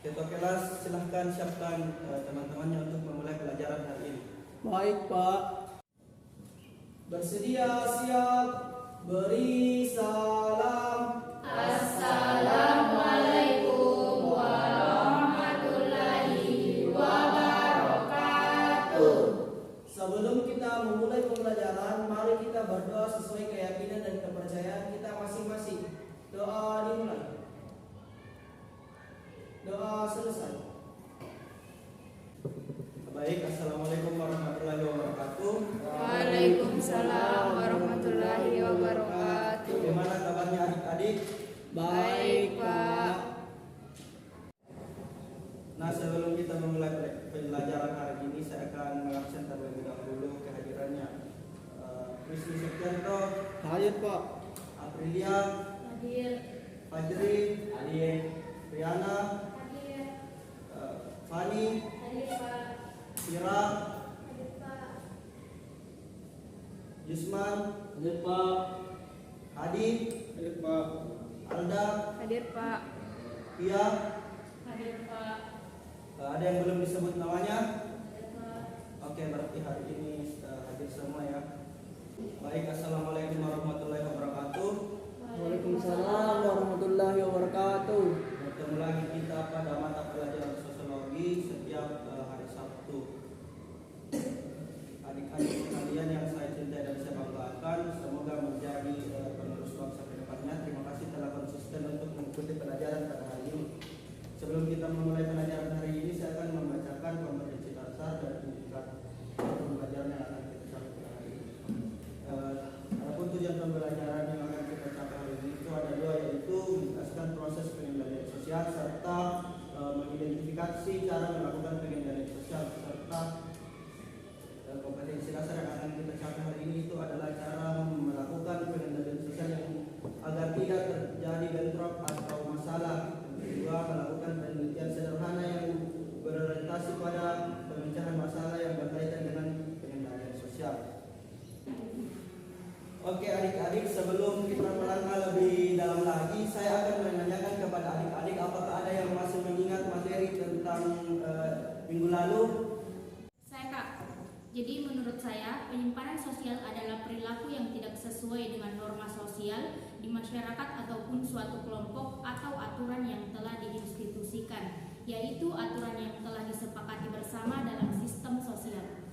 Ketua kelas silahkan siapkan teman-temannya untuk memulai pelajaran hari ini. Baik, Pak. Bersedia, siap, beri salam. Assalamualaikum warahmatullahi wabarakatuh. Sebelum kita memulai pembelajaran, mari kita berdoa sesuai keyakinan dan kepercayaan kita masing-masing. Doa dimulai. Doa selesai. Baik, assalamualaikum warahmatullahi wabarakatuh. Waalaikumsalam warahmatullahi wabarakatuh. Bagaimana kabarnya adik-adik? Baik, Pak. Nah, sebelum kita memulai pelajaran hari ini, saya akan mengabsen terlebih dahulu kehadirannya. Wisnu Septianto, Hadir, Pak. Aprilia, Hadir. Fajri, Hadir. Riana, Hadir. Fani, Hadir, Pak. Sira, Hadir, Pak. Yusman, Hadir, Pak. Hadi, Hadir, Pak. Alda, Hadir, Pak. Pia. Hadir, Pak. Ada yang belum disebut namanya? Hadir, Pak. Oke, berarti hari ini hadir semua ya. Baik, assalamualaikum warahmatullahi wabarakatuh. Waalaikumsalam warahmatullahi wabarakatuh. Bertemu lagi kita pada mata pelajaran sosiologi setiap hari Sabtu. Adik-adik sekalian yang saya cintai dan saya banggakan, semoga menjadi penerus bangsa ke depannya. Terima kasih telah konsisten untuk mengikuti pelajaran pada hari ini. Sebelum kita memulai pelajaran hari ini, saya akan membacakan kompetensi dasar dan indikator pembelajaran yang akan kita capai hari ini. Adapun tujuan pembelajaran yang akan kita capai hari ini itu ada dua, yaitu menjelaskan proses pengendalian sosial serta mengidentifikasi cara melakukan pengendalian sosial, serta kompetensi dasar yang akan kita capai hari ini itu adalah cara melakukan pengendalian sosial yang agar tidak terjadi bentrok atau masalah. Kedua, melakukan penelitian sederhana yang berorientasi pada pemecahan masalah yang berkaitan dengan pengendalian sosial. Oke adik-adik, sebelum kita melangkah lebih dalam lagi, saya akan menanyakan kepada adik-adik apakah ada yang masih mengingat materi tentang minggu lalu. Saya Kak, jadi menurut saya penyimpanan sosial adalah perilaku yang tidak sesuai dengan norma sosial di masyarakat ataupun suatu kelompok atau aturan yang telah diinstitusikan, yaitu aturan yang telah disepakati bersama dalam sistem sosial.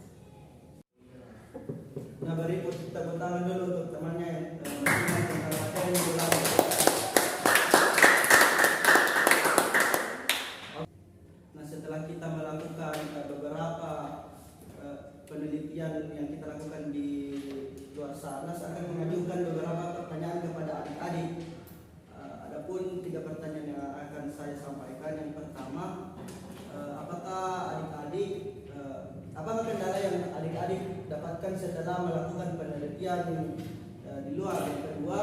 Nah, beri tepuk tangan dulu untuk temannya yang mengingat tentang materi minggu lalu. Nah, setelah kita melakukan beberapa penelitian yang kita lakukan di luar sana, saya akan mengajukan beberapa pertanyaan kepada adik-adik. Adapun 3 pertanyaan yang akan saya sampaikan. Yang pertama, apakah kendala yang adik-adik dapatkan setelah melakukan penelitian di luar? Yang kedua,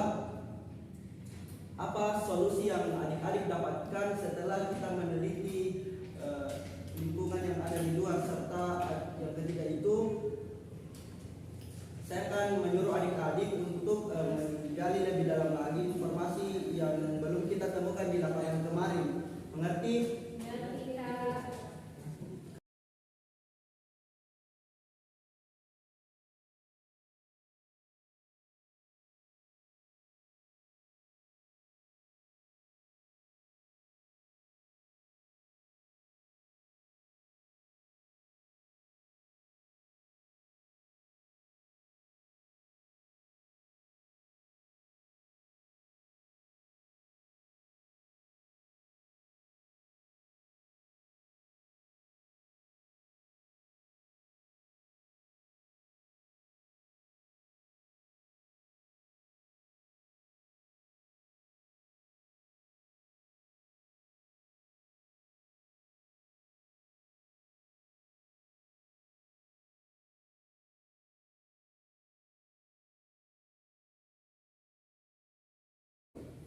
apa solusi yang adik-adik dapatkan setelah kita meneliti lingkungan yang ada di luar? Serta yang ketiga itu, saya akan menyuruh adik-adik untuk menggali lebih dalam lagi informasi yang belum kita temukan di lapangan kemarin. Mengerti?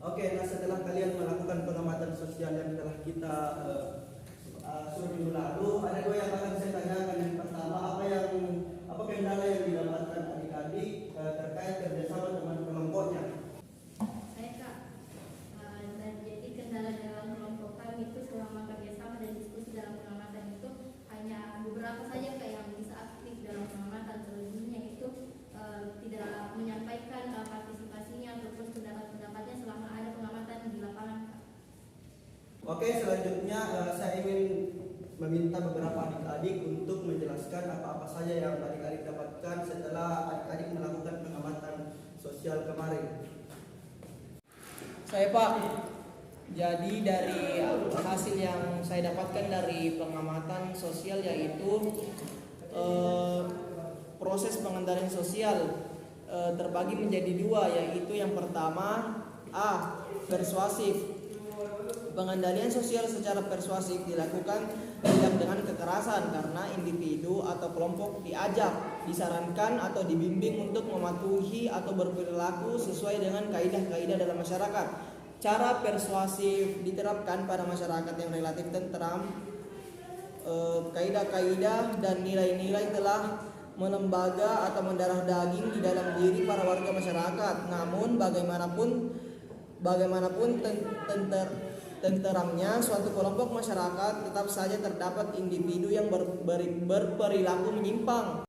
Oke, nah setelah kalian melakukan pengamatan sosial yang telah kita suruh minggu lalu, ada 2 yang akan saya tanyakan. Yang pertama, apa kendala yang didapatkan adik-adik terkait kerjasama dengan kelompoknya? Saya Kak, dan jadi kendala dalam kelompok kami itu selama kerjasama Oke, selanjutnya saya ingin meminta beberapa adik-adik untuk menjelaskan apa-apa saja yang adik-adik dapatkan setelah adik-adik melakukan pengamatan sosial kemarin. Saya Pak, jadi dari hasil yang saya dapatkan dari pengamatan sosial yaitu proses pengendalian sosial terbagi menjadi dua, yaitu yang pertama A. Persuasif. Pengendalian sosial secara persuasif dilakukan tidak dengan kekerasan karena individu atau kelompok diajak, disarankan atau dibimbing untuk mematuhi atau berperilaku sesuai dengan kaidah-kaidah dalam masyarakat. Cara persuasif diterapkan pada masyarakat yang relatif tentram. Kaidah-kaidah dan nilai-nilai telah melembaga atau mendarah daging di dalam diri para warga masyarakat. Namun bagaimanapun tenteramnya suatu kelompok masyarakat, tetap saja terdapat individu yang berperilaku menyimpang.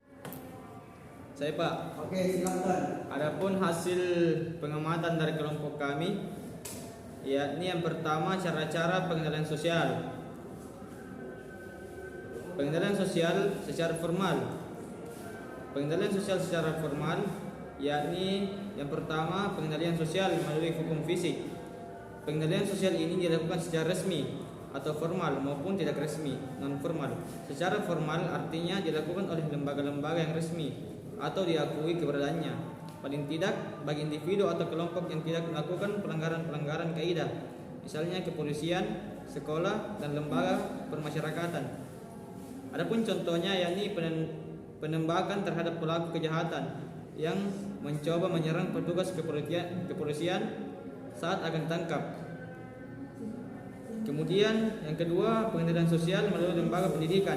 Saya Pak. Oke, silakan. Adapun hasil pengamatan dari kelompok kami, yakni yang pertama cara-cara pengendalian sosial. Pengendalian sosial secara formal. Pengendalian sosial secara formal yakni yang pertama pengendalian sosial melalui hukum fisik. Pengendalian sosial ini dilakukan secara resmi atau formal maupun tidak resmi, non formal. Secara formal artinya dilakukan oleh lembaga-lembaga yang resmi atau diakui keberadaannya, paling tidak bagi individu atau kelompok yang tidak melakukan pelanggaran-pelanggaran kaidah, misalnya kepolisian, sekolah, dan lembaga permasyarakatan. Adapun contohnya yakni penembakan terhadap pelaku kejahatan yang mencoba menyerang petugas kepolisian saat akan tangkap. Kemudian yang kedua, pengendalian sosial melalui lembaga pendidikan.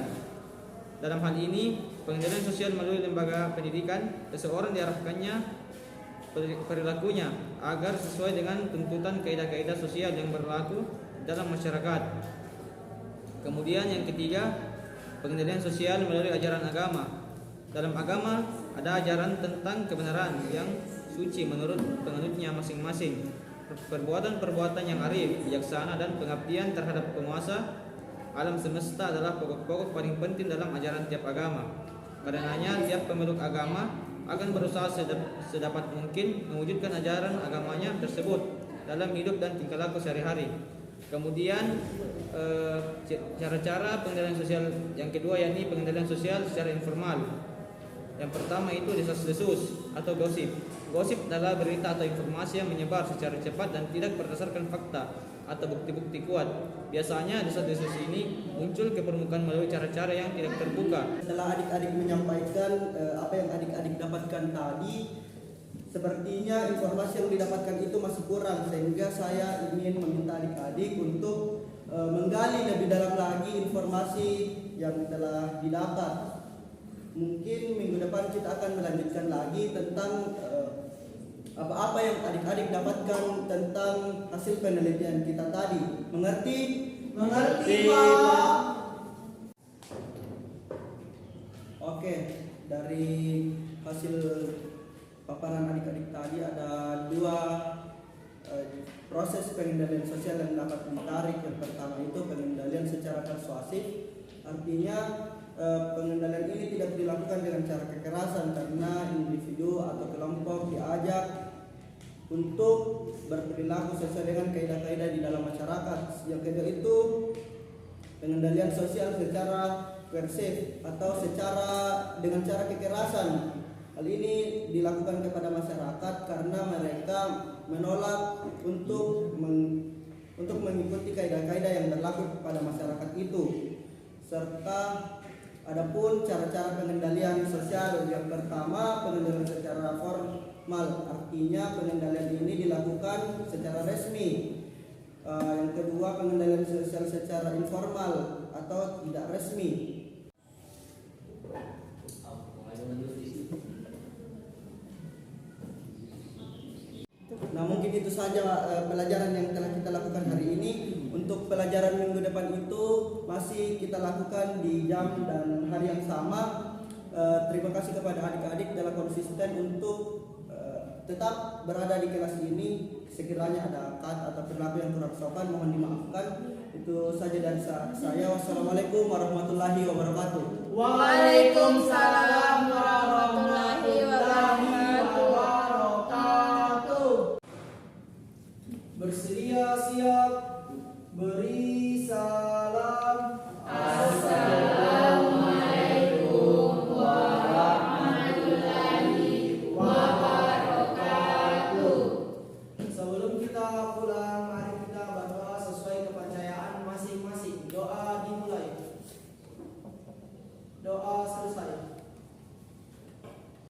Dalam hal ini, pengendalian sosial melalui lembaga pendidikan, seseorang diarahkannya perilakunya agar sesuai dengan tuntutan kaidah-kaidah sosial yang berlaku dalam masyarakat. Kemudian yang ketiga, pengendalian sosial melalui ajaran agama. Dalam agama ada ajaran tentang kebenaran yang suci menurut penganutnya masing-masing. Perbuatan-perbuatan yang arif, bijaksana, dan pengabdian terhadap penguasa alam semesta adalah pokok-pokok paling penting dalam ajaran tiap agama. Karenanya tiap pemeluk agama akan berusaha sedapat mungkin mewujudkan ajaran agamanya tersebut dalam hidup dan tingkah laku sehari-hari. Kemudian cara-cara pengendalian sosial yang kedua yakni pengendalian sosial secara informal. Yang pertama itu desas-desus atau gosip. Gosip adalah berita atau informasi yang menyebar secara cepat dan tidak berdasarkan fakta atau bukti-bukti kuat. Biasanya desas-desus ini muncul ke permukaan melalui cara-cara yang tidak terbuka. Setelah adik-adik menyampaikan apa yang adik-adik dapatkan tadi, sepertinya informasi yang didapatkan itu masih kurang, sehingga saya ingin meminta adik-adik untuk menggali lebih dalam lagi informasi yang telah didapat. Mungkin minggu depan kita akan melanjutkan lagi tentang apa-apa yang adik-adik dapatkan tentang hasil penelitian kita tadi. Mengerti? Mengerti, Pak. Oke, dari hasil paparan adik-adik tadi ada dua proses pengendalian sosial yang dapat ditarik. Yang pertama itu pengendalian secara persuasif, artinya pengendalian ini tidak dilakukan dengan cara kekerasan karena individu atau kelompok diajak untuk berperilaku sesuai dengan kaidah-kaidah di dalam masyarakat. Yang kedua itu pengendalian sosial secara persif atau dengan cara kekerasan. Hal ini dilakukan kepada masyarakat karena mereka menolak untuk mengikuti kaidah-kaidah yang berlaku pada masyarakat itu. Serta adapun cara-cara pengendalian sosial, yang pertama pengendalian secara formal, artinya pengendalian ini dilakukan secara resmi. Yang kedua pengendalian sosial secara informal atau tidak resmi. Nah, mungkin itu saja pelajaran yang telah kita lakukan hari ini. Untuk pelajaran minggu depan itu masih kita lakukan di jam dan hari yang sama. Terima kasih kepada adik-adik telah konsisten untuk tetap berada di kelas ini. Sekiranya ada kata atau perilaku yang kurang sopan mohon dimaafkan. Itu saja dari saya. Wassalamualaikum warahmatullahi wabarakatuh. Waalaikumsalam warahmatullahi wabarakatuh.